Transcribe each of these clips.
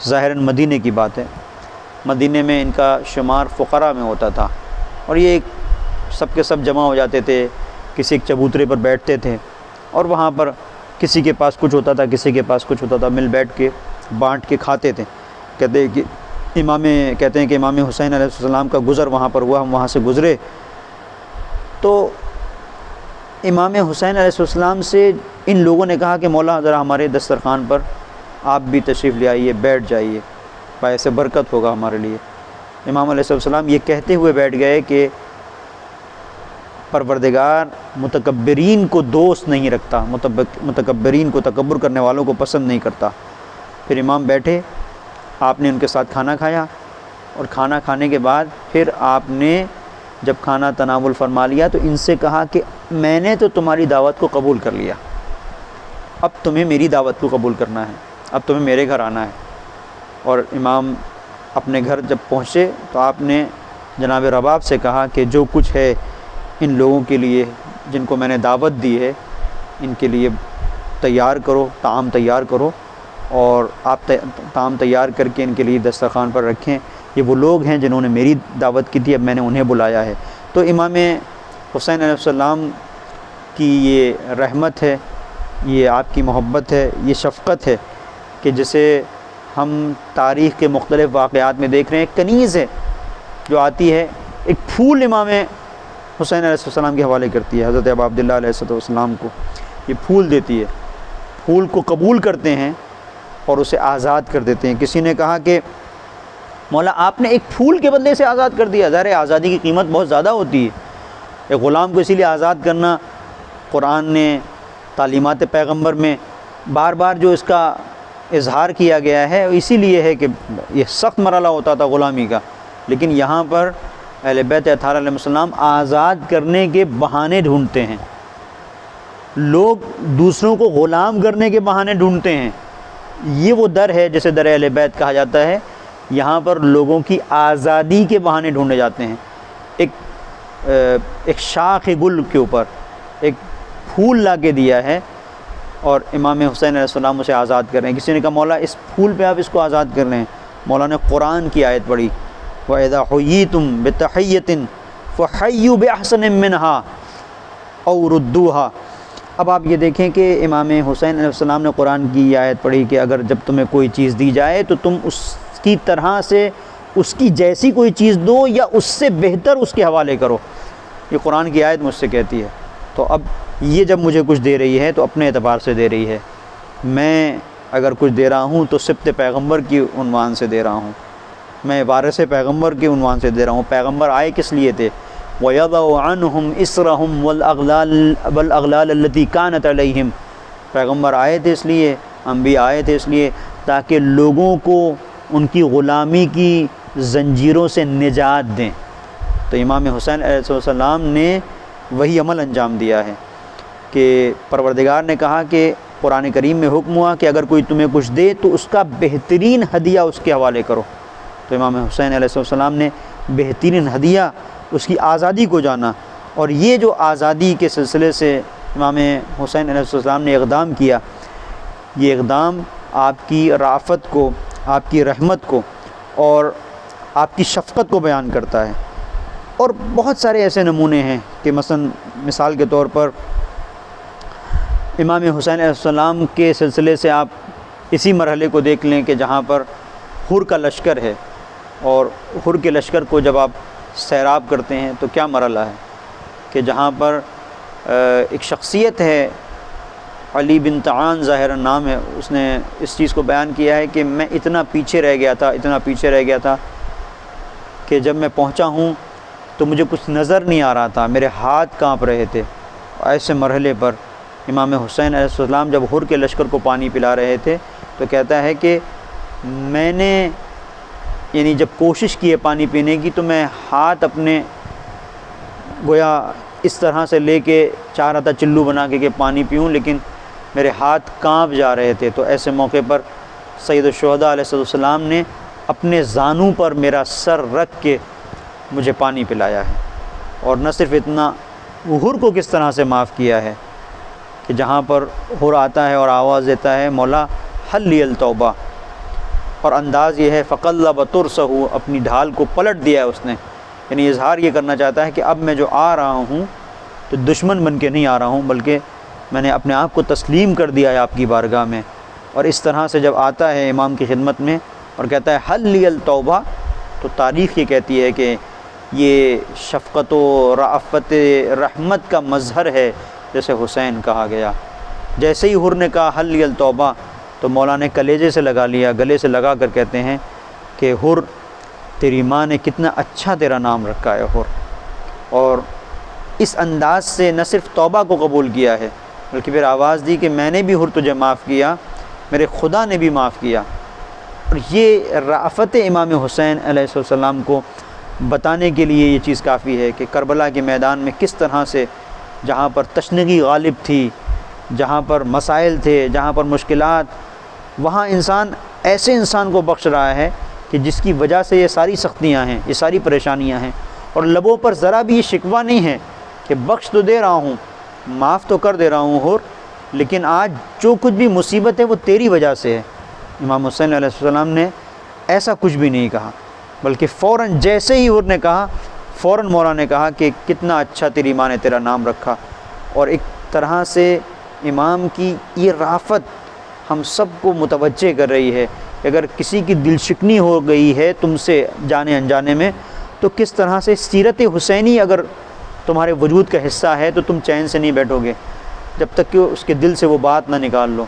ظاہراً مدینے کی بات ہے، مدینے میں ان کا شمار فقراء میں ہوتا تھا، اور یہ سب کے سب جمع ہو جاتے تھے، کسی ایک چبوترے پر بیٹھتے تھے، اور وہاں پر کسی کے پاس کچھ ہوتا تھا، کسی کے پاس کچھ ہوتا تھا، مل بیٹھ کے بانٹ کے کھاتے تھے۔ کہتے ہیں کہ امام حسین علیہ السلام کا گزر وہاں پر ہوا، ہم وہاں سے گزرے تو امام حسین علیہ السلام سے ان لوگوں نے کہا کہ مولا ذرا ہمارے دسترخوان پر آپ بھی تشریف لے آئیے، بیٹھ جائیے، باعث برکت ہوگا ہمارے لیے۔ امام علیہ السلام یہ کہتے ہوئے بیٹھ گئے کہ پروردگار متکبرین کو دوست نہیں رکھتا، متکبرین کو، تکبر کرنے والوں کو پسند نہیں کرتا۔ پھر امام بیٹھے، آپ نے ان کے ساتھ کھانا کھایا، اور کھانا کھانے کے بعد پھر آپ نے جب کھانا تناول فرما لیا تو ان سے کہا کہ میں نے تو تمہاری دعوت کو قبول کر لیا، اب تمہیں میری دعوت کو قبول کرنا ہے، اب تمہیں میرے گھر آنا ہے۔ اور امام اپنے گھر جب پہنچے تو آپ نے جناب رباب سے کہا کہ جو کچھ ہے ان لوگوں کے لیے جن کو میں نے دعوت دی ہے، ان کے لیے تیار کرو، طعام تیار کرو، اور آپ طعام تیار کر کے ان کے لیے دسترخوان پر رکھیں، یہ وہ لوگ ہیں جنہوں نے میری دعوت کی تھی، اب میں نے انہیں بلایا ہے۔ تو امام حسین علیہ السلام کی یہ رحمت ہے، یہ آپ کی محبت ہے، یہ شفقت ہے کہ جسے ہم تاریخ کے مختلف واقعات میں دیکھ رہے ہیں۔ کنیز ہے جو آتی ہے، ایک پھول امام حسین علیہ السلام کے حوالے کرتی ہے، حضرت ابا عبداللہ علیہ السلام کو یہ پھول دیتی ہے، پھول کو قبول کرتے ہیں اور اسے آزاد کر دیتے ہیں۔ کسی نے کہا کہ مولا آپ نے ایک پھول کے بدلے سے آزاد کر دیا، ظاہر ہے آزادی کی قیمت بہت زیادہ ہوتی ہے، ایک غلام کو اسی لیے آزاد کرنا، قرآن نے، تعلیمات پیغمبر میں بار بار جو اس کا اظہار کیا گیا ہے اسی لیے ہے کہ یہ سخت مرحلہ ہوتا تھا غلامی کا، لیکن یہاں پر اہل بیت اطہار علیہ السلام آزاد کرنے کے بہانے ڈھونڈتے ہیں، لوگ دوسروں کو غلام کرنے کے بہانے ڈھونڈتے ہیں۔ یہ وہ در ہے جسے در اہل بیت کہا جاتا ہے، یہاں پر لوگوں کی آزادی کے بہانے ڈھونڈے جاتے ہیں۔ ایک شاخ گل کے اوپر ایک پھول لا کے دیا ہے اور امام حسین علیہ السلام اسے آزاد کر رہے ہیں۔ کسی نے کہا مولا اس پھول پہ آپ اس کو آزاد کر رہے ہیں، مولا نے قرآن کی آیت پڑھی، وَإِذَا حُيِّيتُم بِتَحِيَّةٍ فَحَيُّوا بِأَحْسَنٍ مِّنْهَا أَوْ رُدُّوهَا۔ اب آپ یہ دیکھیں کہ امام حسین علیہ السلام نے قرآن کی یہ آیت پڑھی کہ اگر جب تمہیں کوئی چیز دی جائے تو تم اس کی طرح سے اس کی جیسی کوئی چیز دو یا اس سے بہتر اس کے حوالے کرو، یہ قرآن کی آیت مجھ سے کہتی ہے۔ تو اب یہ جب مجھے کچھ دے رہی ہے تو اپنے اعتبار سے دے رہی ہے، میں اگر کچھ دے رہا ہوں تو سبط پیغمبر کی عنوان سے دے رہا ہوں، میں وارث پیغمبر کے عنوان سے دے رہا ہوں۔ پیغمبر آئے کس لیے تھے؟ وَيَضَعُ عَنْهُمْ إِصْرَهُمْ وَالْأَغْلَالَ الَّتِي كَانَتْ عَلَيْهِمْ۔ پیغمبر آئے تھے اس لیے، انبیاء آئے تھے اس لیے تاکہ لوگوں کو ان کی غلامی کی زنجیروں سے نجات دیں۔ تو امام حسین علیہ السلام نے وہی عمل انجام دیا ہے کہ پروردگار نے کہا کہ قرآن کریم میں حکم ہوا کہ اگر کوئی تمہیں کچھ دے تو اس کا بہترین ہدیہ اس کے حوالے کرو۔ تو امام حسین علیہ السلام نے بہترین ہدیہ اس کی آزادی کو جانا، اور یہ جو آزادی کے سلسلے سے امام حسین علیہ السلام نے اقدام کیا، یہ اقدام آپ کی رافت کو، آپ کی رحمت کو اور آپ کی شفقت کو بیان کرتا ہے۔ اور بہت سارے ایسے نمونے ہیں کہ مثال کے طور پر امام حسین علیہ السلام کے سلسلے سے آپ اسی مرحلے کو دیکھ لیں کہ جہاں پر حر کا لشکر ہے، اور حر کے لشکر کو جب آپ سیراب کرتے ہیں تو کیا مرحلہ ہے کہ جہاں پر ایک شخصیت ہے، علی بن طعان ظاہراً نام ہے، اس نے اس چیز کو بیان کیا ہے کہ میں اتنا پیچھے رہ گیا تھا کہ جب میں پہنچا ہوں تو مجھے کچھ نظر نہیں آ رہا تھا، میرے ہاتھ کانپ رہے تھے۔ ایسے مرحلے پر امام حسین علیہ السلام جب حر کے لشکر کو پانی پلا رہے تھے تو کہتا ہے کہ میں نے یعنی جب کوشش کی ہے پانی پینے کی تو میں ہاتھ اپنے گویا اس طرح سے لے کے چاہ رہا تھا چلو بنا کے کہ پانی پیوں، لیکن میرے ہاتھ کانپ جا رہے تھے۔ تو ایسے موقع پر سید الشہداء علیہ السلام نے اپنے زانوں پر میرا سر رکھ کے مجھے پانی پلایا ہے۔ اور نہ صرف اتنا، حر کو کس طرح سے معاف کیا ہے کہ جہاں پر حر آتا ہے اور آواز دیتا ہے مولا حل لی التوبہ، اور انداز یہ ہے فقلب ترسہ، اپنی ڈھال کو پلٹ دیا ہے اس نے، یعنی اظہار یہ کرنا چاہتا ہے کہ اب میں جو آ رہا ہوں تو دشمن بن کے نہیں آ رہا ہوں، بلکہ میں نے اپنے آپ کو تسلیم کر دیا ہے آپ کی بارگاہ میں۔ اور اس طرح سے جب آتا ہے امام کی خدمت میں اور کہتا ہے حل لی التوبہ، تو تاریخ یہ کہتی ہے کہ یہ شفقت و رأفت رحمت کا مظہر ہے، جیسے حسین کہا گیا۔ جیسے ہی حر نے کہا حل لی التوبہ، تو مولا نے کلیجے سے لگا لیا، گلے سے لگا کر کہتے ہیں کہ حر، تیری ماں نے کتنا اچھا تیرا نام رکھا ہے حر۔ اور اس انداز سے نہ صرف توبہ کو قبول کیا ہے، بلکہ پھر آواز دی کہ میں نے بھی حر تجھے معاف کیا، میرے خدا نے بھی معاف کیا۔ اور یہ رأفت امام حسین علیہ السلام کو بتانے کے لیے یہ چیز کافی ہے کہ کربلا کے میدان میں کس طرح سے جہاں پر تشنگی غالب تھی، جہاں پر مسائل تھے، جہاں پر مشکلات، وہاں انسان ایسے انسان کو بخش رہا ہے کہ جس کی وجہ سے یہ ساری سختیاں ہیں، یہ ساری پریشانیاں ہیں، اور لبوں پر ذرا بھی یہ شکوہ نہیں ہے کہ بخش تو دے رہا ہوں، معاف تو کر دے رہا ہوں حر، لیکن آج جو کچھ بھی مصیبت ہے وہ تیری وجہ سے ہے۔ امام حسین علیہ السلام نے ایسا کچھ بھی نہیں کہا، بلکہ فوراً جیسے ہی حر نے کہا، فوراً مولا نے کہا کہ کتنا اچھا تیری ماں نے تیرا نام رکھا۔ اور ایک طرح سے امام کی یہ رافت ہم سب کو متوجہ کر رہی ہے کہ اگر کسی کی دل شکنی ہو گئی ہے تم سے جانے انجانے میں، تو کس طرح سے سیرت حسینی اگر تمہارے وجود کا حصہ ہے تو تم چین سے نہیں بیٹھو گے جب تک کہ اس کے دل سے وہ بات نہ نکال لو۔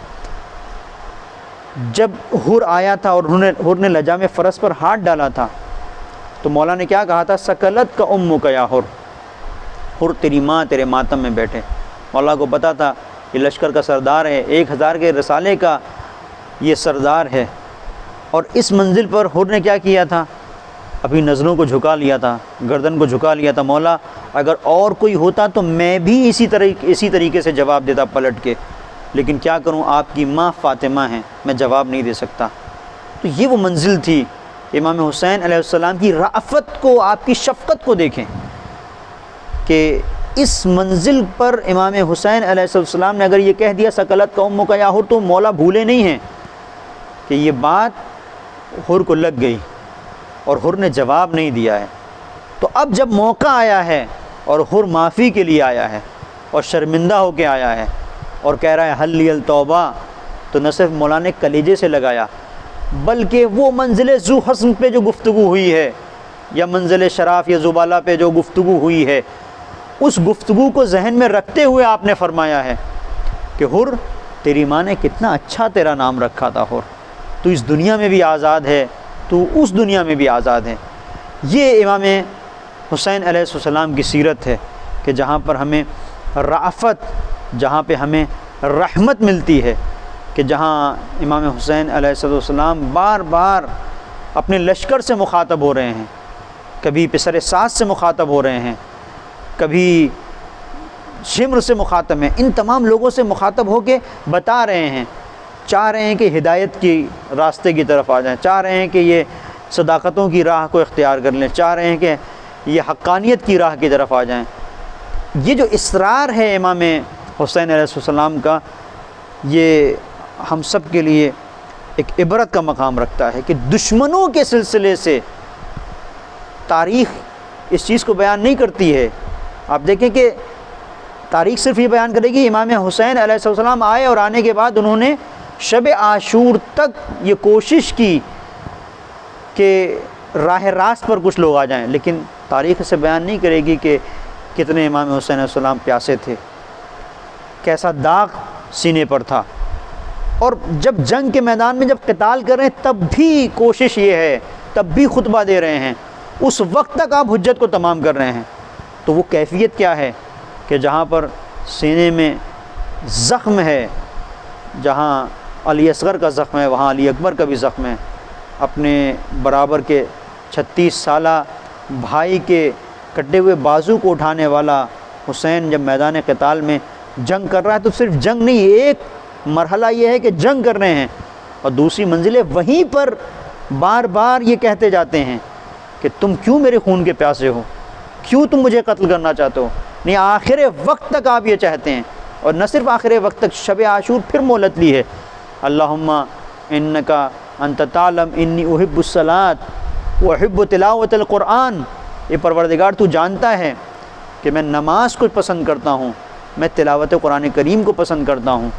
جب حر آیا تھا اور حر نے لجام فرس پر ہاتھ ڈالا تھا تو مولا نے کیا کہا تھا؟ سکلت کا امک یا حر، حر تیری ماں تیرے ماتم میں بیٹھے۔ مولا کو پتہ تھا یہ لشکر کا سردار ہے، 1000 کے رسالے کا یہ سردار ہے، اور اس منزل پر حر نے کیا کیا تھا؟ اپنی نظروں کو جھکا لیا تھا، گردن کو جھکا لیا تھا۔ مولا اگر اور کوئی ہوتا تو میں بھی اسی طریقے سے جواب دیتا پلٹ کے، لیکن کیا کروں، آپ کی ماں فاطمہ ہیں، میں جواب نہیں دے سکتا۔ تو یہ وہ منزل تھی امام حسین علیہ السلام کی رأفت کو، آپ کی شفقت کو دیکھیں کہ اس منزل پر امام حسین علیہ السلام نے اگر یہ کہہ دیا سکلت کا امک یا حر، تو مولا بھولے نہیں ہیں کہ یہ بات حر کو لگ گئی اور حر نے جواب نہیں دیا ہے۔ تو اب جب موقع آیا ہے اور حر معافی کے لیے آیا ہے اور شرمندہ ہو کے آیا ہے اور کہہ رہا ہے حل لی التوبہ، تو نہ صرف مولا نے کلیجے سے لگایا، بلکہ وہ منزل ذو حسن پہ جو گفتگو ہوئی ہے، یا منزل شراف یا زبالہ پہ جو گفتگو ہوئی ہے، اس گفتگو کو ذہن میں رکھتے ہوئے آپ نے فرمایا ہے کہ حر، تیری ماں نے کتنا اچھا تیرا نام رکھا تھا حر، تو اس دنیا میں بھی آزاد ہے، تو اس دنیا میں بھی آزاد ہے۔ یہ امام حسین علیہ السلام کی سیرت ہے کہ جہاں پر ہمیں رأفت، جہاں پہ ہمیں رحمت ملتی ہے، کہ جہاں امام حسین علیہ السلام بار بار اپنے لشکر سے مخاطب ہو رہے ہیں، کبھی پسر ساس سے مخاطب ہو رہے ہیں، کبھی شمر سے مخاطب ہیں، ان تمام لوگوں سے مخاطب ہو کے بتا رہے ہیں، چاہ رہے ہیں کہ ہدایت کی راستے کی طرف آ جائیں، چاہ رہے ہیں کہ یہ صداقتوں کی راہ کو اختیار کر لیں، چاہ رہے ہیں کہ یہ حقانیت کی راہ کی طرف آ جائیں۔ یہ جو اصرار ہے امام حسین علیہ السلام کا، یہ ہم سب کے لیے ایک عبرت کا مقام رکھتا ہے کہ دشمنوں کے سلسلے سے تاریخ اس چیز کو بیان نہیں کرتی ہے۔ آپ دیکھیں کہ تاریخ صرف یہ بیان کرے گی امام حسین علیہ السلام آئے، اور آنے کے بعد انہوں نے شب عاشور تک یہ کوشش کی کہ راہ راست پر کچھ لوگ آ جائیں، لیکن تاریخ سے بیان نہیں کرے گی کہ کتنے امام حسین علیہ السلام پیاسے تھے، کیسا داغ سینے پر تھا، اور جب جنگ کے میدان میں جب قتال کر رہے ہیں تب بھی کوشش یہ ہے، تب بھی خطبہ دے رہے ہیں، اس وقت تک آپ حجت کو تمام کر رہے ہیں۔ تو وہ کیفیت کیا ہے کہ جہاں پر سینے میں زخم ہے، جہاں علی اصغر کا زخم ہے وہاں علی اکبر کا بھی زخم ہے، اپنے برابر کے 36 سالہ بھائی کے کٹے ہوئے بازو کو اٹھانے والا حسین جب میدان قتال میں جنگ کر رہا ہے، تو صرف جنگ نہیں، ایک مرحلہ یہ ہے کہ جنگ کر رہے ہیں، اور دوسری منزلیں وہیں پر بار بار یہ کہتے جاتے ہیں کہ تم کیوں میرے خون کے پیاسے ہو، کیوں تم مجھے قتل کرنا چاہتے ہو۔ نہیں، آخر وقت تک آپ یہ چاہتے ہیں، اور نہ صرف آخر وقت تک، شب عاشور پھر مہلت لی ہے، اللہم انکا انت تعلم انی احب الصلاۃ واحب تلاوت القرآن، یہ پروردگار تو جانتا ہے کہ میں نماز کو پسند کرتا ہوں، میں تلاوت قرآن کریم کو پسند کرتا ہوں۔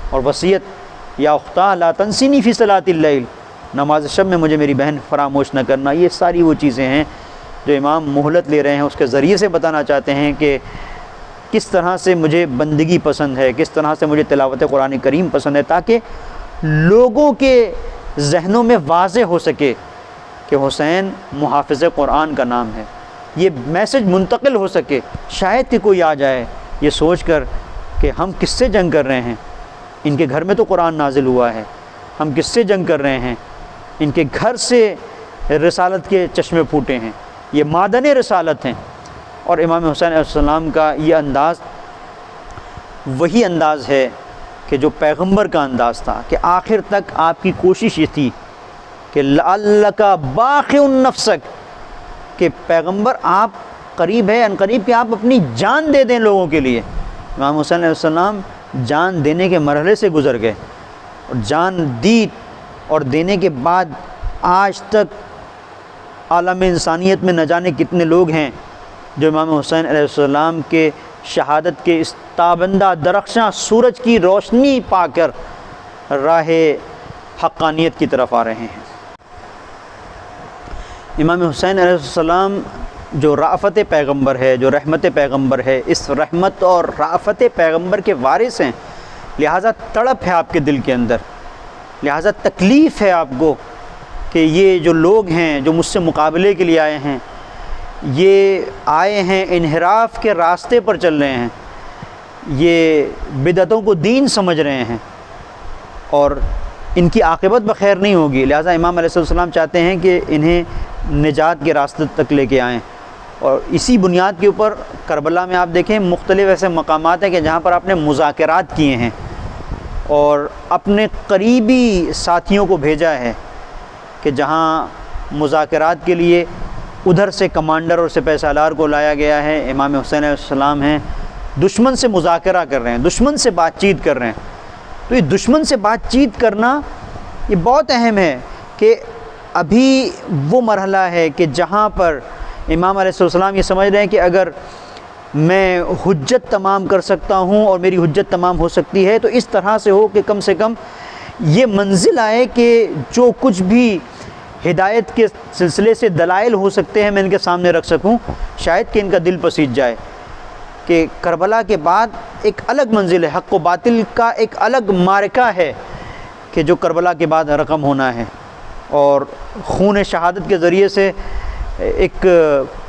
اور وصیت یا اختہ لا تنسینی فی صلاۃ اللیل، نماز شب میں مجھے میری بہن فراموش نہ کرنا۔ یہ ساری وہ چیزیں ہیں جو امام مہلت لے رہے ہیں، اس کے ذریعے سے بتانا چاہتے ہیں کہ کس طرح سے مجھے بندگی پسند ہے، کس طرح سے مجھے تلاوت قرآن کریم پسند ہے، تاکہ لوگوں کے ذہنوں میں واضح ہو سکے کہ حسین محافظ قرآن کا نام ہے، یہ میسج منتقل ہو سکے۔ شاید کہ کوئی آ جائے یہ سوچ کر کہ ہم کس سے جنگ کر رہے ہیں، ان کے گھر میں تو قرآن نازل ہوا ہے، ہم کس سے جنگ کر رہے ہیں، ان کے گھر سے رسالت کے چشمے پھوٹے ہیں، یہ معدن رسالت ہیں۔ اور امام حسین علیہ السلام کا یہ انداز وہی انداز ہے کہ جو پیغمبر کا انداز تھا، کہ آخر تک آپ کی کوشش یہ تھی کہ لعلک باخع نفسک، کہ پیغمبر آپ قریب ہے، ان قریب کہ آپ اپنی جان دے دیں لوگوں کے لیے۔ امام حسین علیہ السلام جان دینے کے مرحلے سے گزر گئے، اور جان دی اور دینے کے بعد آج تک عالم انسانیت میں نہ جانے کتنے لوگ ہیں جو امام حسین علیہ السلام کے شہادت کے اس تابندہ درخشاں سورج کی روشنی پا کر راہ حقانیت کی طرف آ رہے ہیں۔ امام حسین علیہ السلام جو رأفت پیغمبر ہے، جو رحمت پیغمبر ہے، اس رحمت اور رأفت پیغمبر کے وارث ہیں، لہٰذا تڑپ ہے آپ کے دل کے اندر، لہٰذا تکلیف ہے آپ کو کہ یہ جو لوگ ہیں جو مجھ سے مقابلے کے لیے آئے ہیں، یہ آئے ہیں انحراف کے راستے پر چل رہے ہیں، یہ بدعتوں کو دین سمجھ رہے ہیں اور ان کی عاقبت بخیر نہیں ہوگی، لہٰذا امام علیہ السلام چاہتے ہیں کہ انہیں نجات کے راستے تک لے کے آئیں۔ اور اسی بنیاد کے اوپر کربلا میں آپ دیکھیں مختلف ایسے مقامات ہیں کہ جہاں پر آپ نے مذاکرات کیے ہیں اور اپنے قریبی ساتھیوں کو بھیجا ہے، کہ جہاں مذاکرات کے لیے ادھر سے کمانڈر اور سپہ سالار کو لایا گیا ہے، امام حسین علیہ السلام ہیں، دشمن سے مذاکرہ کر رہے ہیں، دشمن سے بات چیت کر رہے ہیں۔ تو یہ دشمن سے بات چیت کرنا یہ بہت اہم ہے کہ ابھی وہ مرحلہ ہے کہ جہاں پر امام علیہ السلام یہ سمجھ رہے ہیں کہ اگر میں حجت تمام کر سکتا ہوں اور میری حجت تمام ہو سکتی ہے تو اس طرح سے ہو کہ کم سے کم یہ منزل آئے کہ جو کچھ بھی ہدایت کے سلسلے سے دلائل ہو سکتے ہیں میں ان کے سامنے رکھ سکوں، شاید کہ ان کا دل پسیج جائے کہ کربلا کے بعد ایک الگ منزل ہے، حق و باطل کا ایک الگ معرکہ ہے کہ جو کربلا کے بعد رقم ہونا ہے، اور خون شہادت کے ذریعے سے ایک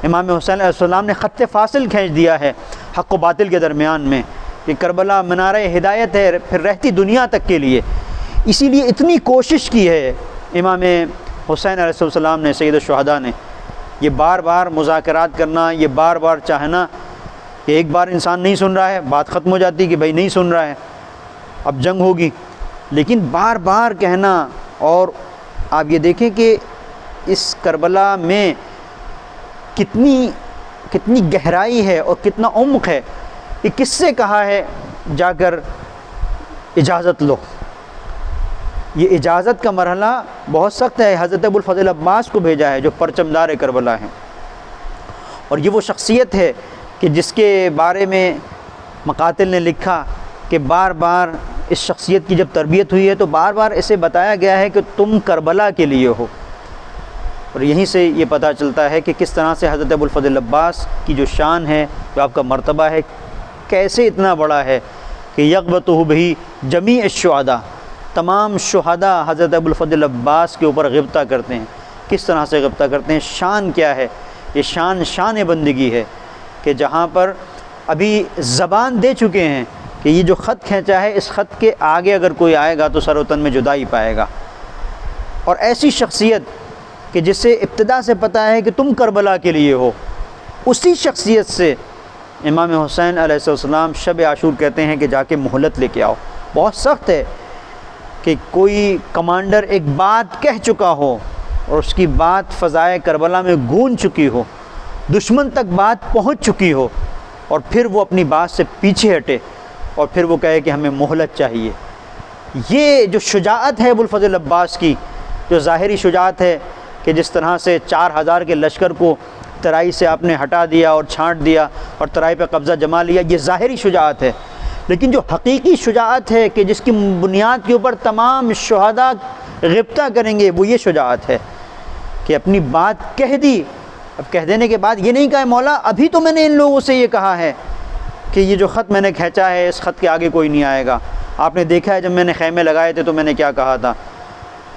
امام حسین علیہ السلام نے خط فاصل کھینچ دیا ہے حق و باطل کے درمیان میں، کہ کربلا منارہ ہدایت ہے پھر رہتی دنیا تک کے لیے۔ اسی لیے اتنی کوشش کی ہے امام حسین علیہ السلام نے، سید الشہداء نے، یہ بار بار مذاکرات کرنا، یہ بار بار چاہنا کہ ایک بار انسان نہیں سن رہا ہے بات ختم ہو جاتی کہ بھائی نہیں سن رہا ہے اب جنگ ہوگی، لیکن بار بار کہنا۔ اور آپ یہ دیکھیں کہ اس کربلا میں کتنی گہرائی ہے اور کتنا عمق ہے، کہ کس سے کہا ہے جا کر اجازت لو، یہ اجازت کا مرحلہ بہت سخت ہے۔ حضرت ابوالفضل عباس کو بھیجا ہے جو پرچم دار کربلا ہیں، اور یہ وہ شخصیت ہے کہ جس کے بارے میں مقاتل نے لکھا کہ بار بار اس شخصیت کی جب تربیت ہوئی ہے تو بار بار اسے بتایا گیا ہے کہ تم کربلا کے لیے ہو، اور یہیں سے یہ پتہ چلتا ہے کہ کس طرح سے حضرت ابوالفضل عباس کی جو شان ہے، جو آپ کا مرتبہ ہے، کیسے اتنا بڑا ہے کہ یغبطہ بہ جمیع الشہداء، تمام شہداء حضرت ابوالفضل عباس کے اوپر غبطہ کرتے ہیں۔ کس طرح سے غبطہ کرتے ہیں؟ شان کیا ہے؟ یہ شان بندگی ہے کہ جہاں پر ابھی زبان دے چکے ہیں کہ یہ جو خط کھینچا ہے اس خط کے آگے اگر کوئی آئے گا تو سر و تن میں جدائی پائے گا۔ اور ایسی شخصیت کہ جس سے ابتدا سے پتہ ہے کہ تم کربلا کے لیے ہو، اسی شخصیت سے امام حسین علیہ السلام شب عاشور کہتے ہیں کہ جا کے مہلت لے کے آؤ۔ بہت سخت ہے کہ کوئی کمانڈر ایک بات کہہ چکا ہو اور اس کی بات فضائے کربلا میں گونج چکی ہو، دشمن تک بات پہنچ چکی ہو، اور پھر وہ اپنی بات سے پیچھے ہٹے اور پھر وہ کہے کہ ہمیں مہلت چاہیے۔ یہ جو شجاعت ہے ابوالفضل عباس کی، جو ظاہری شجاعت ہے کہ جس طرح سے 4000 کے لشکر کو ترائی سے آپ نے ہٹا دیا اور چھانٹ دیا اور ترائی پہ قبضہ جما لیا، یہ ظاہری شجاعت ہے. لیکن جو حقیقی شجاعت ہے کہ جس کی بنیاد کے اوپر تمام شہداء غبطہ کریں گے، وہ یہ شجاعت ہے کہ اپنی بات کہہ دی. اب کہہ دینے کے بعد یہ نہیں کہا مولا ابھی تو میں نے ان لوگوں سے یہ کہا ہے کہ یہ جو خط میں نے کھینچا ہے اس خط کے آگے کوئی نہیں آئے گا. آپ نے دیکھا ہے جب میں نے خیمے لگائے تھے تو میں نے کیا کہا تھا،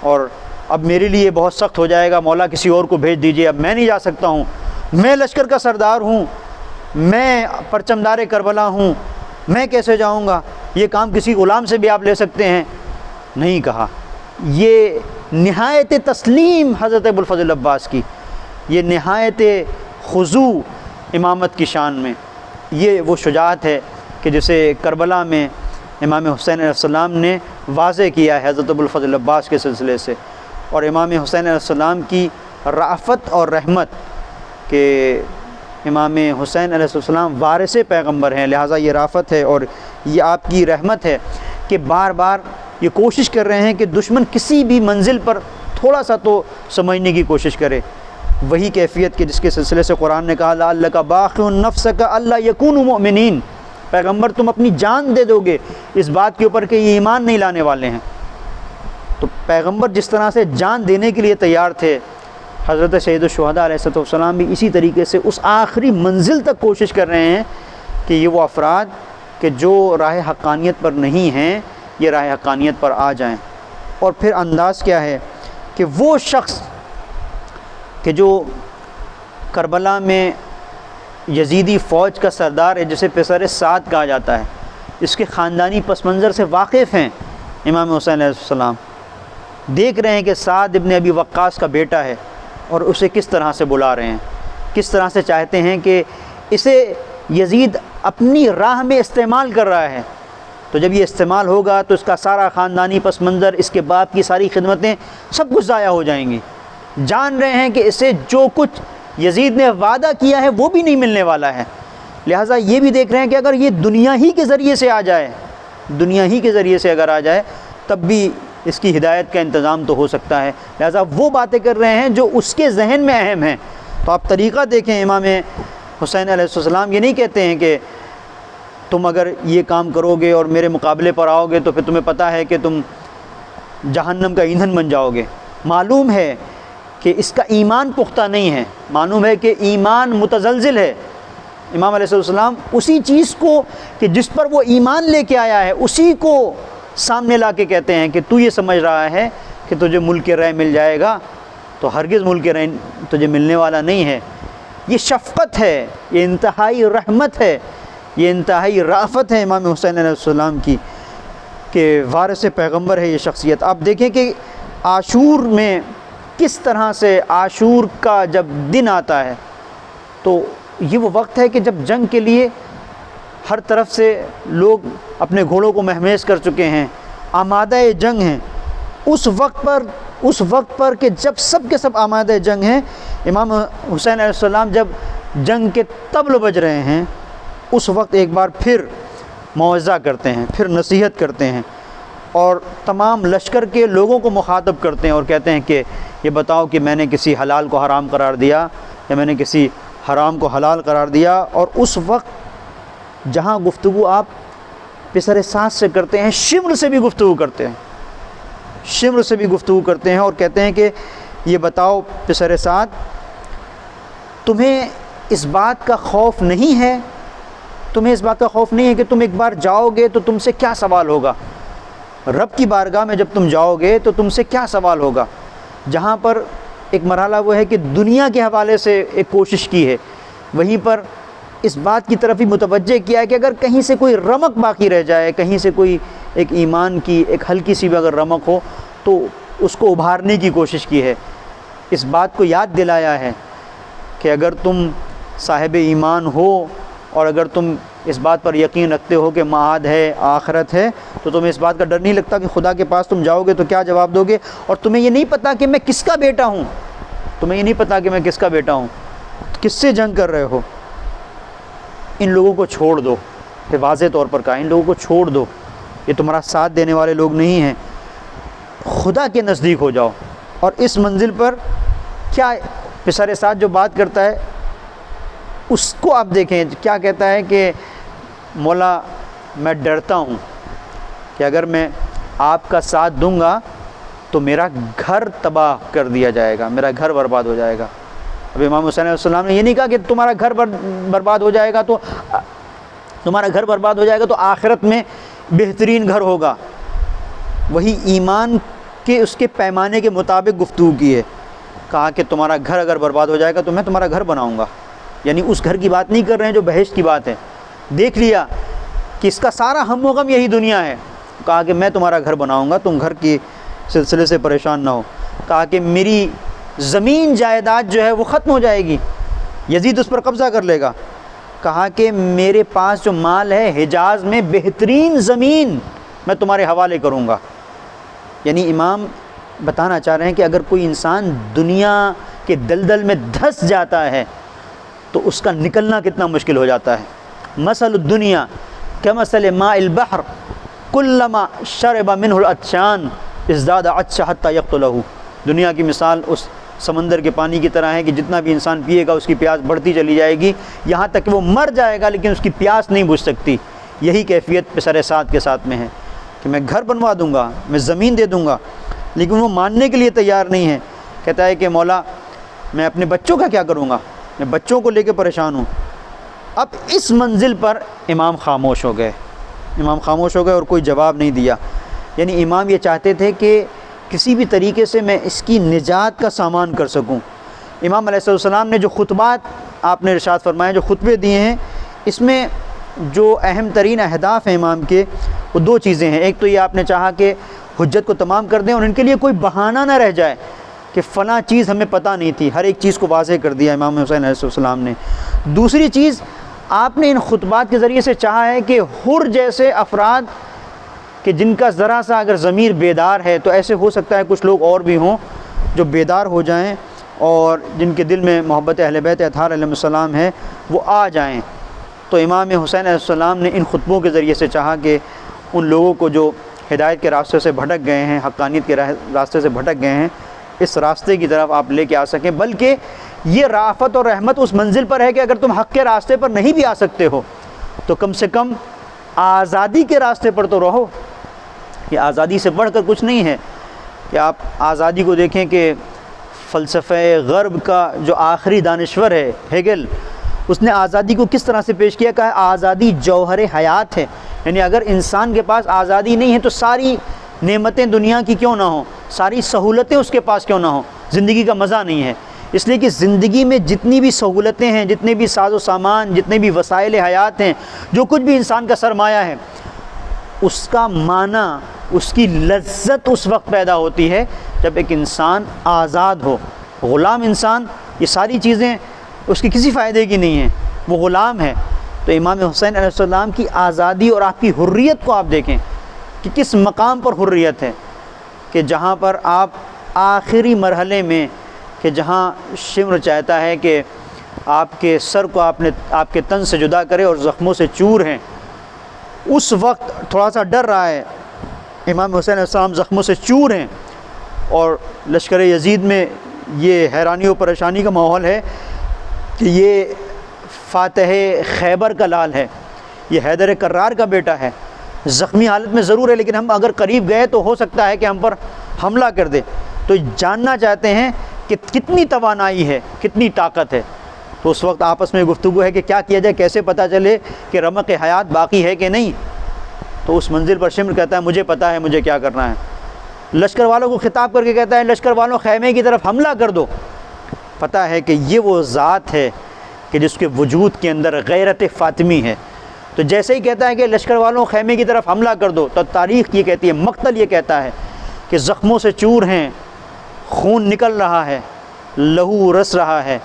اور اب میرے لیے بہت سخت ہو جائے گا، مولا کسی اور کو بھیج دیجئے، اب میں نہیں جا سکتا ہوں، میں لشکر کا سردار ہوں، میں پرچمدار کربلا ہوں، میں کیسے جاؤں گا، یہ کام کسی غلام سے بھی آپ لے سکتے ہیں. نہیں کہا. یہ نہایت تسلیم حضرت ابوالفضل عباس کی، یہ نہایت خضوع امامت کی شان میں، یہ وہ شجاعت ہے کہ جسے کربلا میں امام حسین علیہ السلام نے واضح کیا ہے حضرت ابوالفضل عباس کے سلسلے سے. اور امام حسین علیہ السلام کی رأفت اور رحمت کہ امام حسین علیہ السلام وارث پیغمبر ہیں، لہٰذا یہ رأفت ہے اور یہ آپ کی رحمت ہے کہ بار بار یہ کوشش کر رہے ہیں کہ دشمن کسی بھی منزل پر تھوڑا سا تو سمجھنے کی کوشش کرے. وہی کیفیت کہ جس کے سلسلے سے قرآن نے کہا لعلک باخع نفسک الا یکونوا مؤمنین، پیغمبر تم اپنی جان دے دو گے اس بات کے اوپر کہ یہ ایمان نہیں لانے والے ہیں. تو پیغمبر جس طرح سے جان دینے کے لیے تیار تھے، حضرت سید الشہداء علیہ السلام بھی اسی طریقے سے اس آخری منزل تک کوشش کر رہے ہیں کہ یہ وہ افراد کہ جو راہ حقانیت پر نہیں ہیں یہ راہ حقانیت پر آ جائیں. اور پھر انداز کیا ہے کہ وہ شخص کہ جو کربلا میں یزیدی فوج کا سردار ہے جسے پسر سعد کہا جاتا ہے، اس کے خاندانی پس منظر سے واقف ہیں امام حسین علیہ السلام، دیکھ رہے ہیں کہ سعد ابن ابی وقاص کا بیٹا ہے اور اسے کس طرح سے بلا رہے ہیں، کس طرح سے چاہتے ہیں کہ اسے یزید اپنی راہ میں استعمال کر رہا ہے. تو جب یہ استعمال ہوگا تو اس کا سارا خاندانی پس منظر، اس کے باپ کی ساری خدمتیں سب کچھ ضائع ہو جائیں گی. جان رہے ہیں کہ اسے جو کچھ یزید نے وعدہ کیا ہے وہ بھی نہیں ملنے والا ہے. لہٰذا یہ بھی دیکھ رہے ہیں کہ اگر یہ دنیا ہی کے ذریعے سے آ جائے، دنیا ہی کے ذریعے سے اگر آ جائے تب بھی اس کی ہدایت کا انتظام تو ہو سکتا ہے. لہٰذا وہ باتیں کر رہے ہیں جو اس کے ذہن میں اہم ہیں. تو آپ طریقہ دیکھیں، امام حسین علیہ السلام یہ نہیں کہتے ہیں کہ تم اگر یہ کام کرو گے اور میرے مقابلے پر آؤ گے تو پھر تمہیں پتہ ہے کہ تم جہنم کا ایندھن بن جاؤ گے. معلوم ہے کہ اس کا ایمان پختہ نہیں ہے، معلوم ہے کہ ایمان متزلزل ہے. امام علیہ السلام اسی چیز کو کہ جس پر وہ ایمان لے کے آیا ہے اسی کو سامنے لا کے کہتے ہیں کہ تو یہ سمجھ رہا ہے کہ تجھے ملک رے مل جائے گا، تو ہرگز ملک رے تجھے ملنے والا نہیں ہے. یہ شفقت ہے، یہ انتہائی رحمت ہے، یہ انتہائی رافت ہے امام حسین علیہ السلام کی کہ وارث پیغمبر ہے یہ شخصیت. آپ دیکھیں کہ عاشور میں کس طرح سے عاشور کا جب دن آتا ہے تو یہ وہ وقت ہے کہ جب جنگ کے لیے ہر طرف سے لوگ اپنے گھوڑوں کو مہمیز کر چکے ہیں، آمادہ جنگ ہیں. اس وقت پر کہ جب سب کے سب آمادہ جنگ ہیں، امام حسین علیہ السلام جب جنگ کے طبل بج رہے ہیں اس وقت ایک بار پھر موعظہ کرتے ہیں، پھر نصیحت کرتے ہیں اور تمام لشکر کے لوگوں کو مخاطب کرتے ہیں اور کہتے ہیں کہ یہ بتاؤ کہ میں نے کسی حلال کو حرام قرار دیا یا میں نے کسی حرام کو حلال قرار دیا. اور اس وقت جہاں گفتگو آپ پسر سعد سے کرتے ہیں، شمر سے بھی گفتگو کرتے ہیں، شمر سے بھی گفتگو کرتے ہیں اور کہتے ہیں کہ یہ بتاؤ پسر سعد، تمہیں اس بات کا خوف نہیں ہے، تمہیں اس بات کا خوف نہیں ہے کہ تم ایک بار جاؤ گے تو تم سے کیا سوال ہوگا، رب کی بارگاہ میں جب تم جاؤ گے تو تم سے کیا سوال ہوگا. جہاں پر ایک مرحلہ وہ ہے کہ دنیا کے حوالے سے ایک کوشش کی ہے، وہیں پر اس بات کی طرف ہی متوجہ کیا ہے کہ اگر کہیں سے کوئی رمق باقی رہ جائے، کہیں سے کوئی ایک ایمان کی ایک ہلکی سی بھی اگر رمق ہو تو اس کو ابھارنے کی کوشش کی ہے. اس بات کو یاد دلایا ہے کہ اگر تم صاحب ایمان ہو اور اگر تم اس بات پر یقین رکھتے ہو کہ معاد ہے، آخرت ہے، تو تمہیں اس بات کا ڈر نہیں لگتا کہ خدا کے پاس تم جاؤ گے تو کیا جواب دو گے. اور تمہیں یہ نہیں پتہ کہ میں کس کا بیٹا ہوں، تمہیں یہ نہیں پتہ کہ میں کس کا بیٹا ہوں، کس سے جنگ کر رہے ہو. ان لوگوں کو چھوڑ دو. پھر واضح طور پر کہا ان لوگوں کو چھوڑ دو، یہ تمہارا ساتھ دینے والے لوگ نہیں ہیں، خدا کے نزدیک ہو جاؤ. اور اس منزل پر کیا پسر سعد جو بات کرتا ہے اس کو آپ دیکھیں، کیا کہتا ہے کہ مولا میں ڈرتا ہوں کہ اگر میں آپ کا ساتھ دوں گا تو میرا گھر تباہ کر دیا جائے گا، میرا گھر برباد ہو جائے گا۔ اب امام حسین علیہ السلام نے یہ نہیں کہا کہ تمہارا گھر برباد ہو جائے گا تو آخرت میں بہترین گھر ہوگا، وہی ایمان کے اس کے پیمانے کے مطابق گفتگو کی ہے۔ کہا کہ تمہارا گھر اگر برباد ہو جائے گا تو میں تمہارا گھر بناؤں گا، یعنی اس گھر کی بات نہیں کر رہے ہیں جو بہشت کی بات ہے۔ دیکھ لیا کہ اس کا سارا ہم و غم یہی دنیا ہے، کہا کہ میں تمہارا گھر بناؤں گا، تم گھر کے سلسلے سے پریشان نہ ہو۔ کہا کہ میری زمین جائیداد جو ہے وہ ختم ہو جائے گی، یزید اس پر قبضہ کر لے گا۔ کہا کہ میرے پاس جو مال ہے حجاز میں بہترین زمین میں تمہارے حوالے کروں گا۔ یعنی امام بتانا چاہ رہے ہیں کہ اگر کوئی انسان دنیا کے دلدل میں دھس جاتا ہے تو اس کا نکلنا کتنا مشکل ہو جاتا ہے۔ مثل الدنیا کمثل ماء البحر کلما شرب منہ العطشان ازداد عطشا حتی یقتلہ۔ دنیا کی مثال اس سمندر کے پانی کی طرح ہے کہ جتنا بھی انسان پیے گا اس کی پیاس بڑھتی چلی جائے گی، یہاں تک کہ وہ مر جائے گا لیکن اس کی پیاس نہیں بجھ سکتی۔ یہی کیفیت پسر سعد کے ساتھ میں ہے کہ میں گھر بنوا دوں گا، میں زمین دے دوں گا، لیکن وہ ماننے کے لیے تیار نہیں ہے۔ کہتا ہے کہ مولا میں اپنے بچوں کا کیا کروں گا، میں بچوں کو لے کے پریشان ہوں۔ اب اس منزل پر امام خاموش ہو گئے، اور کوئی جواب نہیں دیا۔ یعنی امام یہ چاہتے تھے کہ کسی بھی طریقے سے میں اس کی نجات کا سامان کر سکوں۔ امام علیہ السلام نے جو خطبات آپ نے ارشاد فرمائے، جو خطبے دیے ہیں، اس میں جو اہم ترین اہداف ہیں امام کے وہ دو چیزیں ہیں۔ ایک تو یہ آپ نے چاہا کہ حجت کو تمام کر دیں اور ان کے لیے کوئی بہانہ نہ رہ جائے کہ فلاں چیز ہمیں پتہ نہیں تھی، ہر ایک چیز کو واضح کر دیا امام حسین علیہ السلام نے۔ دوسری چیز آپ نے ان خطبات کے ذریعے سے چاہا ہے کہ حر جیسے افراد کہ جن کا ذرا سا اگر ضمیر بیدار ہے، تو ایسے ہو سکتا ہے کچھ لوگ اور بھی ہوں جو بیدار ہو جائیں اور جن کے دل میں محبت اہل بیت اطہار علیہ السلام ہے وہ آ جائیں۔ تو امام حسین علیہ السلام نے ان خطبوں کے ذریعے سے چاہا کہ ان لوگوں کو جو ہدایت کے راستے سے بھٹک گئے ہیں، حقانیت کے راستے سے بھٹک گئے ہیں، اس راستے کی طرف آپ لے کے آ سکیں۔ بلکہ یہ رافت اور رحمت اس منزل پر ہے کہ اگر تم حق کے راستے پر نہیں بھی آ سکتے ہو تو کم سے کم آزادی کے راستے پر تو رہو۔ یہ آزادی سے بڑھ کر کچھ نہیں ہے کہ آپ آزادی کو دیکھیں کہ فلسفہ غرب کا جو آخری دانشور ہے ہیگل، اس نے آزادی کو کس طرح سے پیش کیا، کہا آزادی جوہر حیات ہے۔ یعنی اگر انسان کے پاس آزادی نہیں ہے تو ساری نعمتیں دنیا کی کیوں نہ ہوں، ساری سہولتیں اس کے پاس کیوں نہ ہوں، زندگی کا مزہ نہیں ہے۔ اس لیے کہ زندگی میں جتنی بھی سہولتیں ہیں، جتنے بھی ساز و سامان، جتنے بھی وسائل حیات ہیں، جو کچھ بھی انسان کا سرمایہ ہے، اس کا معنی، اس کی لذت اس وقت پیدا ہوتی ہے جب ایک انسان آزاد ہو۔ غلام انسان یہ ساری چیزیں اس کی کسی فائدے کی نہیں ہیں، وہ غلام ہے۔ تو امام حسین علیہ السلام کی آزادی اور آپ کی حریت کو آپ دیکھیں کہ کس مقام پر حریت ہے، کہ جہاں پر آپ آخری مرحلے میں، کہ جہاں شمر چاہتا ہے کہ آپ کے سر کو آپ کے تن سے جدا کرے اور زخموں سے چور ہیں، اس وقت تھوڑا سا ڈر رہا ہے۔ امام حسین علیہ السلام زخموں سے چور ہیں اور لشکر یزید میں یہ حیرانی و پریشانی کا ماحول ہے کہ یہ فاتح خیبر کا لال ہے، یہ حیدر کرار کا بیٹا ہے، زخمی حالت میں ضرور ہے لیکن ہم اگر قریب گئے تو ہو سکتا ہے کہ ہم پر حملہ کر دے۔ تو جاننا چاہتے ہیں کہ کتنی توانائی ہے، کتنی طاقت ہے۔ تو اس وقت آپس میں گفتگو ہے کہ کیا کیا جائے، کیسے پتہ چلے کہ رمق حیات باقی ہے کہ نہیں۔ تو اس منزل پر شمر کہتا ہے مجھے پتہ ہے مجھے کیا کرنا ہے۔ لشکر والوں کو خطاب کر کے کہتا ہے لشکر والوں خیمے کی طرف حملہ کر دو۔ پتہ ہے کہ یہ وہ ذات ہے کہ جس کے وجود کے اندر غیرت فاطمی ہے۔ تو جیسے ہی کہتا ہے کہ لشکر والوں خیمے کی طرف حملہ کر دو، تو تاریخ یہ کہتی ہے، مقتل یہ کہتا ہے کہ زخموں سے چور ہیں، خون نکل رہا ہے، لہو رس رہا ہے،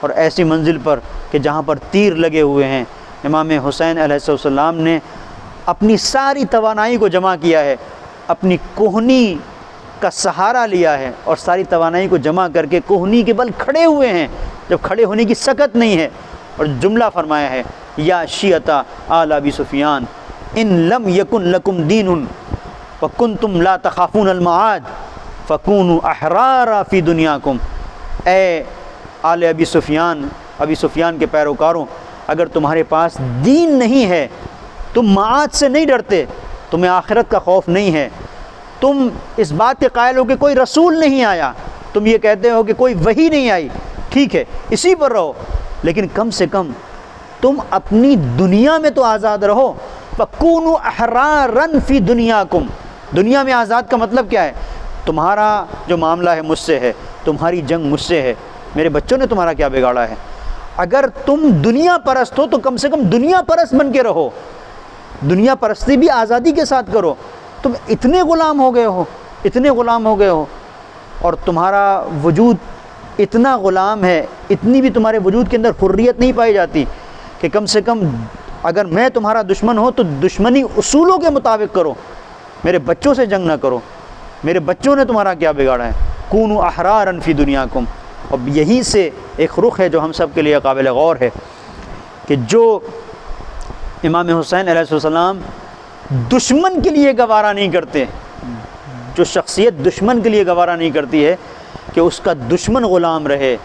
اور ایسی منزل پر کہ جہاں پر تیر لگے ہوئے ہیں، امام حسین علیہ السلام نے اپنی ساری توانائی کو جمع کیا ہے، اپنی کوہنی کا سہارا لیا ہے اور ساری توانائی کو جمع کر کے کوہنی کے بل کھڑے ہوئے ہیں جب کھڑے ہونے کی سکت نہیں ہے، اور جملہ فرمایا ہے یا شیعتا آل ابی سفیان ان لم یکن لکم دین وکنتم لا تخافون المعاد۔ فکونوا احرارا فی دنیاکم، اے آل ابی سفیان کے پیروکاروں، اگر تمہارے پاس دین نہیں ہے، تم معاد سے نہیں ڈرتے، تمہیں آخرت کا خوف نہیں ہے، تم اس بات کے قائل ہو کہ کوئی رسول نہیں آیا، تم یہ کہتے ہو کہ کوئی وحی نہیں آئی، ٹھیک ہے اسی پر رہو، لیکن کم سے کم تم اپنی دنیا میں تو آزاد رہو۔ فَكُونُوا أَحْرَارًا فِي دُنْيَاكُمْ، دنیا میں آزاد کا مطلب کیا ہے؟ تمہارا جو معاملہ ہے مجھ سے ہے، تمہاری جنگ مجھ سے ہے، میرے بچوں نے تمہارا کیا بگاڑا ہے؟ اگر تم دنیا پرست ہو تو کم سے کم دنیا پرست بن کے رہو، دنیا پرستی بھی آزادی کے ساتھ کرو۔ تم اتنے غلام ہو گئے ہو، اتنے غلام ہو گئے ہو، اور تمہارا وجود اتنا غلام ہے، اتنی بھی تمہارے وجود کے اندر حریت نہیں پائی جاتی کہ کم سے کم اگر میں تمہارا دشمن ہوں تو دشمنی اصولوں کے مطابق کرو، میرے بچوں سے جنگ نہ کرو، میرے بچوں نے تمہارا کیا بگاڑا ہے؟ کونوا احرارا فی دنیاکم۔ اب یہی سے ایک رخ ہے جو ہم سب کے لیے قابل غور ہے کہ جو امام حسین علیہ السلام دشمن کے لیے گوارا نہیں کرتے، جو شخصیت دشمن کے لیے گوارا نہیں کرتی ہے کہ اس کا دشمن غلام رہے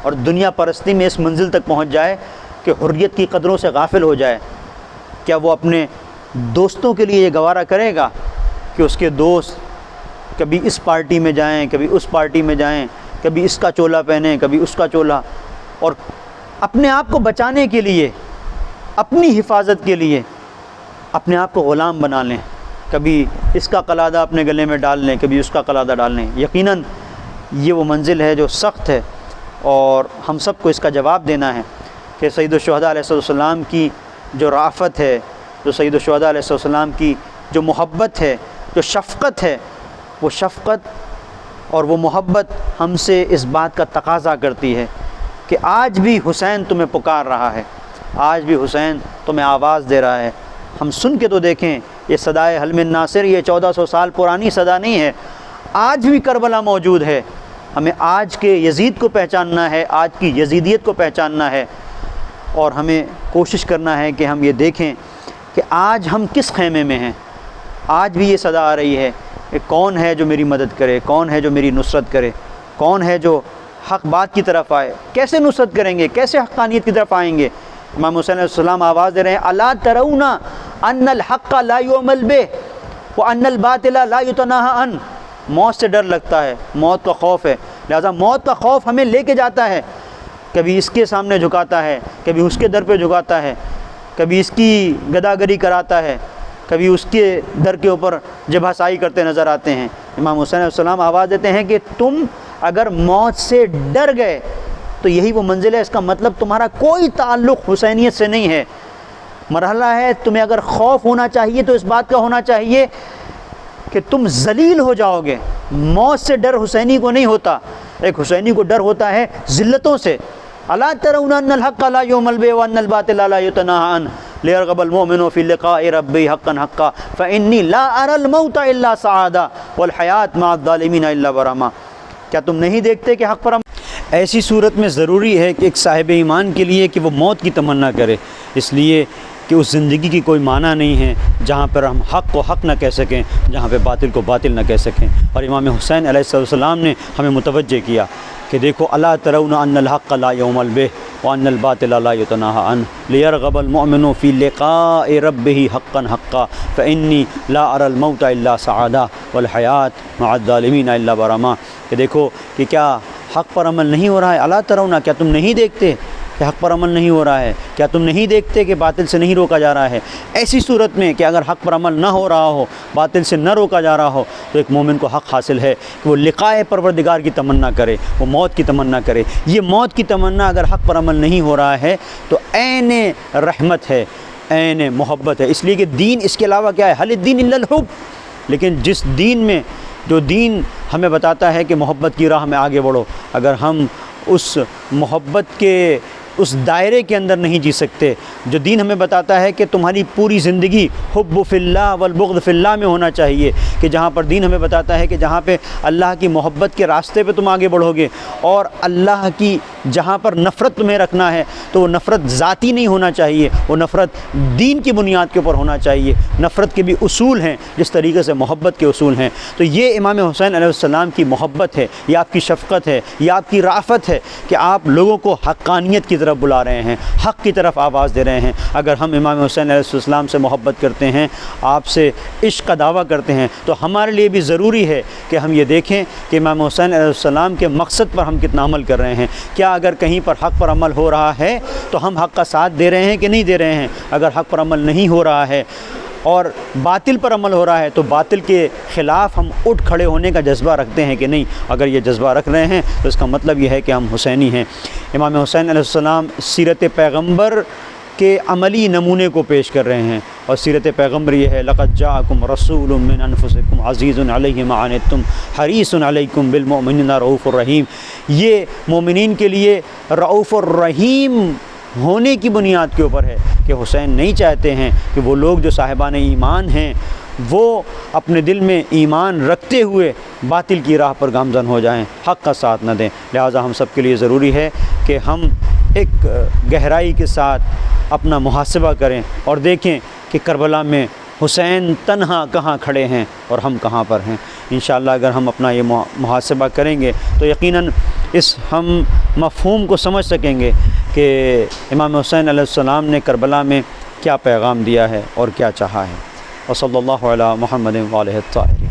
اور دنیا پرستی میں اس منزل تک پہنچ جائے کہ حریت کی قدروں سے غافل ہو جائے، کیا وہ اپنے دوستوں کے لیے یہ گوارا کرے گا کہ اس کے دوست کبھی اس پارٹی میں جائیں، کبھی اس پارٹی میں جائیں، کبھی اس کا چولا پہنیں، کبھی اس کا چولا، اور اپنے آپ کو بچانے کے لیے، اپنی حفاظت کے لیے اپنے آپ کو غلام بنا لیں، کبھی اس کا قلادہ اپنے گلے میں ڈال لیں، کبھی اس کا قلادہ ڈال لیں؟ یقیناً یہ وہ منزل ہے جو سخت ہے، اور ہم سب کو اس کا جواب دینا ہے کہ سید الشہداء علیہ السلام کی جو رافت ہے، جو سید الشہداء علیہ السلام کی جو محبت ہے، جو شفقت ہے، وہ شفقت اور وہ محبت ہم سے اس بات کا تقاضا کرتی ہے کہ آج بھی حسین تمہیں پکار رہا ہے، آج بھی حسین تمہیں آواز دے رہا ہے۔ ہم سن کے تو دیکھیں، یہ صدائے حلم ناصر یہ 1400 سال پرانی صدا نہیں ہے، آج بھی کربلا موجود ہے۔ ہمیں آج کے یزید کو پہچاننا ہے، آج کی یزیدیت کو پہچاننا ہے، اور ہمیں کوشش کرنا ہے کہ ہم یہ دیکھیں کہ آج ہم کس خیمے میں ہیں۔ آج بھی یہ صدا آ رہی ہے کہ کون ہے جو میری مدد کرے، کون ہے جو میری نصرت کرے، کون ہے جو حق بات کی طرف آئے، کیسے نصرت کریں گے، کیسے حقانیت کی طرف آئیں گے؟ امام حسین علیہ السلام آواز دے رہے ہیں، الا ترون ان الحق لا یعمل بہ وان الباطل لا یتناہى عنہ۔ موت سے ڈر لگتا ہے، موت کا خوف ہے، لہذا موت کا خوف ہمیں لے کے جاتا ہے، کبھی اس کے سامنے جھکاتا ہے، کبھی اس کے در پہ جھکاتا ہے، کبھی اس کی گداگری کراتا ہے، کبھی اس کے در کے اوپر جبہہ سائی کرتے نظر آتے ہیں۔ امام حسین علیہ السلام آواز دیتے ہیں کہ تم اگر موت سے ڈر گئے تو یہی وہ منزل ہے، اس کا مطلب تمہارا کوئی تعلق حسینیت سے نہیں ہے۔ مرحلہ ہے، تمہیں اگر خوف ہونا چاہیے تو اس بات کا ہونا چاہیے کہ تم ذلیل ہو جاؤ گے۔ موت سے ڈر حسینی کو نہیں ہوتا، ایک حسینی کو ڈر ہوتا ہے ذلتوں سے۔ الا ترون ان الحق لا یعمل بہ وان الباطل لا یتناہى عنہ لیرغب المؤمن فی لقاء ربہ حقا حقا فانی لا اری الموت الا سعادہ والحیاۃ مع الظالمین الا برما۔ کیا تم نہیں دیکھتے کہ حق پر ایسی صورت میں ضروری ہے کہ ایک صاحب ایمان کے لیے کہ وہ موت کی تمنا کرے، اس لیے کہ اس زندگی کی کوئی معنی نہیں ہے جہاں پر ہم حق کو حق نہ کہہ سکیں، جہاں پہ باطل کو باطل نہ کہہ سکیں۔ اور امام حسین علیہ السلام نے ہمیں متوجہ کیا کہ دیکھو، الا ترون ان الحق لا یعمل بہ وان الباطل لا یتناہى عنہ لیرغب المؤمن فی لقاء ربہ حقا حقا فانی لا اری الموت الا سعادہ والحیاۃ مع الظالمین الا برما۔ کہ دیکھو کہ کیا حق پر عمل نہیں ہو رہا ہے؟ الا ترون، کیا تم نہیں دیکھتے کہ حق پر عمل نہیں ہو رہا ہے؟ کیا تم نہیں دیکھتے کہ باطل سے نہیں روکا جا رہا ہے؟ ایسی صورت میں کہ اگر حق پر عمل نہ ہو رہا ہو، باطل سے نہ روکا جا رہا ہو، تو ایک مومن کو حق حاصل ہے کہ وہ لقائے پروردگار کی تمنا کرے، وہ موت کی تمنا کرے۔ یہ موت کی تمنا اگر حق پر عمل نہیں ہو رہا ہے تو عین رحمت ہے، عین محبت ہے، اس لیے کہ دین اس کے علاوہ کیا ہے؟ حل الدین الا الحب۔ لیکن جس دین میں، جو دین ہمیں بتاتا ہے کہ محبت کی راہ میں آگے بڑھو، اگر ہم اس محبت کے اس دائرے کے اندر نہیں جی سکتے، جو دین ہمیں بتاتا ہے کہ تمہاری پوری زندگی حب فی اللہ والبغض فی اللہ میں ہونا چاہیے، کہ جہاں پر دین ہمیں بتاتا ہے کہ جہاں پہ اللہ کی محبت کے راستے پہ تم آگے بڑھو گے اور اللہ کی جہاں پر نفرت تمہیں رکھنا ہے تو وہ نفرت ذاتی نہیں ہونا چاہیے، وہ نفرت دین کی بنیاد کے اوپر ہونا چاہیے۔ نفرت کے بھی اصول ہیں جس طریقے سے محبت کے اصول ہیں، تو یہ امام حسین علیہ السلام کی محبت ہے، یہ آپ کی شفقت ہے، یہ آپ کی رافت ہے کہ آپ لوگوں کو حقانیت کی طرف بلا رہے ہیں، حق کی طرف آواز دے رہے ہیں۔ اگر ہم امام حسین علیہ السلام سے محبت کرتے ہیں، آپ سے عشق کا دعویٰ کرتے ہیں، تو ہمارے لیے بھی ضروری ہے کہ ہم یہ دیکھیں کہ امام حسین علیہ السلام کے مقصد پر ہم کتنا عمل کر رہے ہیں۔ کیا اگر کہیں پر حق پر عمل ہو رہا ہے تو ہم حق کا ساتھ دے رہے ہیں کہ نہیں دے رہے ہیں؟ اگر حق پر عمل نہیں ہو رہا ہے اور باطل پر عمل ہو رہا ہے تو باطل کے خلاف ہم اٹھ کھڑے ہونے کا جذبہ رکھتے ہیں کہ نہیں؟ اگر یہ جذبہ رکھ رہے ہیں تو اس کا مطلب یہ ہے کہ ہم حسینی ہیں۔ امام حسین علیہ السلام سیرت پیغمبر کے عملی نمونے کو پیش کر رہے ہیں، اور سیرت پیغمبر یہ ہے لقد جاءکم رسول من انفسکم عزیز علیہ ما عنتم حریص علیکم بالمؤمنین رؤوف الرحیم۔ یہ مومنین کے لیے رؤوف الرحیم ہونے کی بنیاد کے اوپر ہے کہ حسین نہیں چاہتے ہیں کہ وہ لوگ جو صاحبان ایمان ہیں وہ اپنے دل میں ایمان رکھتے ہوئے باطل کی راہ پر گامزن ہو جائیں، حق کا ساتھ نہ دیں۔ لہٰذا ہم سب کے لیے ضروری ہے کہ ہم ایک گہرائی کے ساتھ اپنا محاسبہ کریں اور دیکھیں کہ کربلا میں حسین تنہا کہاں کھڑے ہیں اور ہم کہاں پر ہیں۔ انشاءاللہ اگر ہم اپنا یہ محاسبہ کریں گے تو یقیناً اس ہم مفہوم کو سمجھ سکیں گے کہ امام حسین علیہ السلام نے کربلا میں کیا پیغام دیا ہے اور کیا چاہا ہے۔ وصلی اللہ علی محمد وآلہ الطاہرین۔